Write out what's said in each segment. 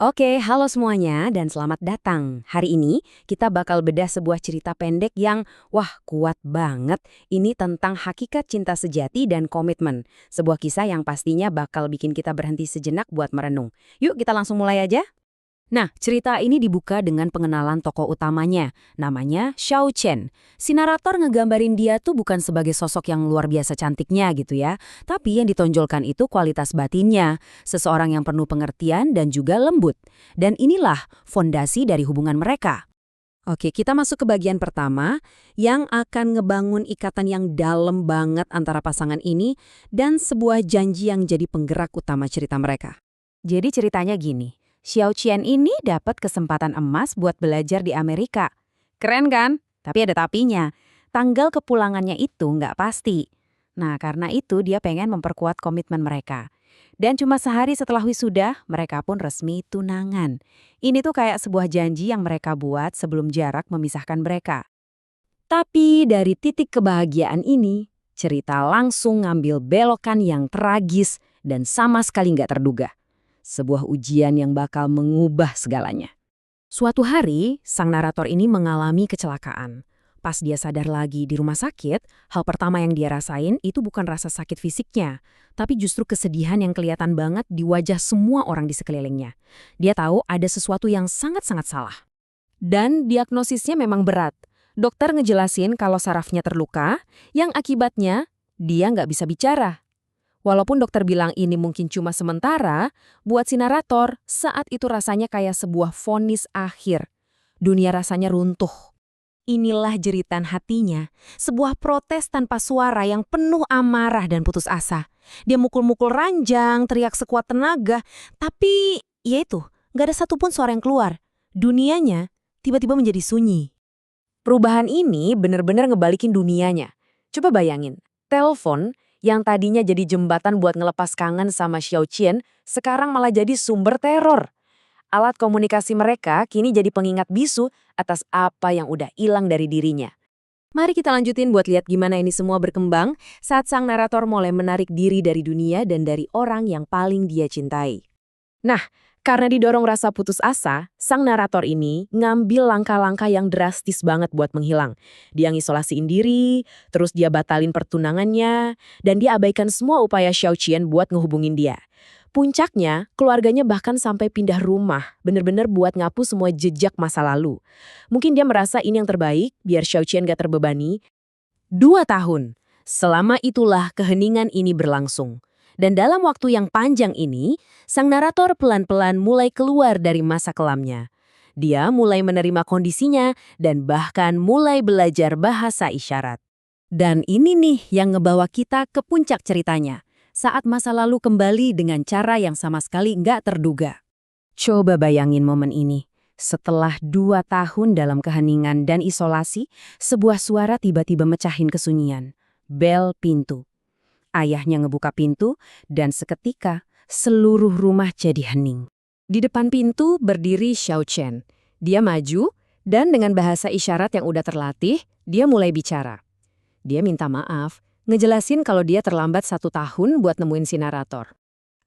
Oke, halo semuanya dan selamat datang. Hari ini kita bakal bedah sebuah cerita pendek yang, wah, kuat banget. Ini tentang hakikat cinta sejati dan komitmen. Sebuah kisah yang pastinya bakal bikin kita berhenti sejenak buat merenung. Yuk kita langsung mulai aja. Nah, cerita ini dibuka dengan pengenalan tokoh utamanya, namanya Xiao Chen. Si narator ngegambarin dia tuh bukan sebagai sosok yang luar biasa cantiknya gitu ya, tapi yang ditonjolkan itu kualitas batinnya, seseorang yang penuh pengertian dan juga lembut. Dan inilah fondasi dari hubungan mereka. Oke, kita masuk ke bagian pertama yang akan ngebangun ikatan yang dalam banget antara pasangan ini dan sebuah janji yang jadi penggerak utama cerita mereka. Jadi ceritanya gini, Xiao Qian ini dapat kesempatan emas buat belajar di Amerika. Keren kan? Tapi ada tapinya. Tanggal kepulangannya itu nggak pasti. Nah, karena itu dia pengen memperkuat komitmen mereka. Dan cuma sehari setelah wisuda, mereka pun resmi tunangan. Ini tuh kayak sebuah janji yang mereka buat sebelum jarak memisahkan mereka. Tapi dari titik kebahagiaan ini, cerita langsung ngambil belokan yang tragis dan sama sekali nggak terduga. Sebuah ujian yang bakal mengubah segalanya. Suatu hari, sang narator ini mengalami kecelakaan. Pas dia sadar lagi di rumah sakit, hal pertama yang dia rasain itu bukan rasa sakit fisiknya, tapi justru kesedihan yang kelihatan banget di wajah semua orang di sekelilingnya. Dia tahu ada sesuatu yang sangat-sangat salah. Dan diagnosisnya memang berat. Dokter ngejelasin kalau sarafnya terluka, yang akibatnya dia nggak bisa bicara. Walaupun dokter bilang ini mungkin cuma sementara, buat si narator, saat itu rasanya kayak sebuah vonis akhir. Dunia rasanya runtuh. Inilah jeritan hatinya, sebuah protes tanpa suara yang penuh amarah dan putus asa. Dia mukul-mukul ranjang, teriak sekuat tenaga, tapi ya itu, nggak ada satupun suara yang keluar. Dunianya tiba-tiba menjadi sunyi. Perubahan ini benar-benar ngebalikin dunianya. Coba bayangin, telepon yang tadinya jadi jembatan buat ngelepas kangen sama Xiao Qian, sekarang malah jadi sumber teror. Alat komunikasi mereka kini jadi pengingat bisu atas apa yang udah hilang dari dirinya. Mari kita lanjutin buat lihat gimana ini semua berkembang saat sang narator mulai menarik diri dari dunia dan dari orang yang paling dia cintai. Nah, karena didorong rasa putus asa, sang narator ini ngambil langkah-langkah yang drastis banget buat menghilang. Dia ngisolasiin diri, terus dia batalin pertunangannya, dan dia abaikan semua upaya Xiao Qian buat ngehubungin dia. Puncaknya, keluarganya bahkan sampai pindah rumah, bener-bener buat ngapus semua jejak masa lalu. Mungkin dia merasa ini yang terbaik, biar Xiao Qian gak terbebani. 2 tahun. Selama itulah keheningan ini berlangsung. Dan dalam waktu yang panjang ini, sang narator pelan-pelan mulai keluar dari masa kelamnya. Dia mulai menerima kondisinya dan bahkan mulai belajar bahasa isyarat. Dan ini nih yang ngebawa kita ke puncak ceritanya, saat masa lalu kembali dengan cara yang sama sekali nggak terduga. Coba bayangin momen ini. Setelah 2 tahun dalam keheningan dan isolasi, sebuah suara tiba-tiba mecahin kesunyian. Bel pintu. Ayahnya ngebuka pintu, dan seketika seluruh rumah jadi hening. Di depan pintu berdiri Xiao Chen. Dia maju, dan dengan bahasa isyarat yang udah terlatih, dia mulai bicara. Dia minta maaf, ngejelasin kalau dia terlambat 1 tahun buat nemuin si narator.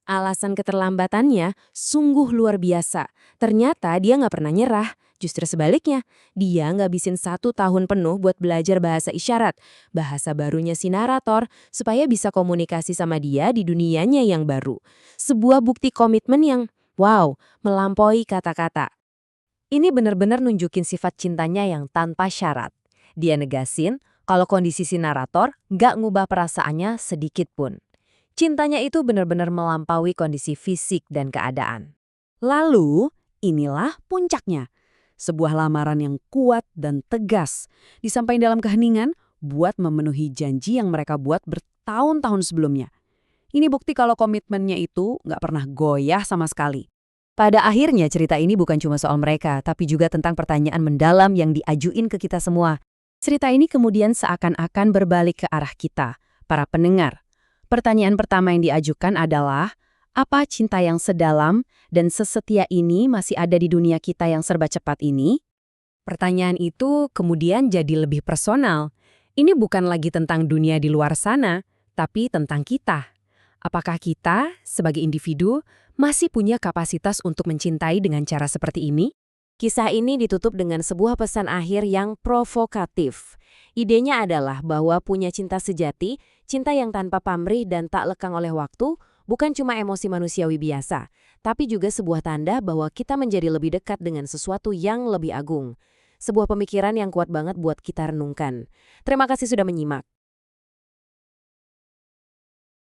Alasan keterlambatannya sungguh luar biasa. Ternyata dia nggak pernah nyerah. Justru sebaliknya, dia ngabisin 1 tahun penuh buat belajar bahasa isyarat, bahasa barunya si narator, supaya bisa komunikasi sama dia di dunianya yang baru. Sebuah bukti komitmen yang, wow, melampaui kata-kata. Ini benar-benar nunjukin sifat cintanya yang tanpa syarat. Dia negasin kalau kondisi si narator nggak ngubah perasaannya sedikit pun. Cintanya itu benar-benar melampaui kondisi fisik dan keadaan. Lalu, inilah puncaknya. Sebuah lamaran yang kuat dan tegas, disampaikan dalam keheningan buat memenuhi janji yang mereka buat bertahun-tahun sebelumnya. Ini bukti kalau komitmennya itu nggak pernah goyah sama sekali. Pada akhirnya cerita ini bukan cuma soal mereka, tapi juga tentang pertanyaan mendalam yang diajuin ke kita semua. Cerita ini kemudian seakan-akan berbalik ke arah kita, para pendengar. Pertanyaan pertama yang diajukan adalah, apa cinta yang sedalam dan sesetia ini masih ada di dunia kita yang serba cepat ini? Pertanyaan itu kemudian jadi lebih personal. Ini bukan lagi tentang dunia di luar sana, tapi tentang kita. Apakah kita, sebagai individu, masih punya kapasitas untuk mencintai dengan cara seperti ini? Kisah ini ditutup dengan sebuah pesan akhir yang provokatif. Idenya adalah bahwa punya cinta sejati, cinta yang tanpa pamrih dan tak lekang oleh waktu, bukan cuma emosi manusiawi biasa, tapi juga sebuah tanda bahwa kita menjadi lebih dekat dengan sesuatu yang lebih agung. Sebuah pemikiran yang kuat banget buat kita renungkan. Terima kasih sudah menyimak.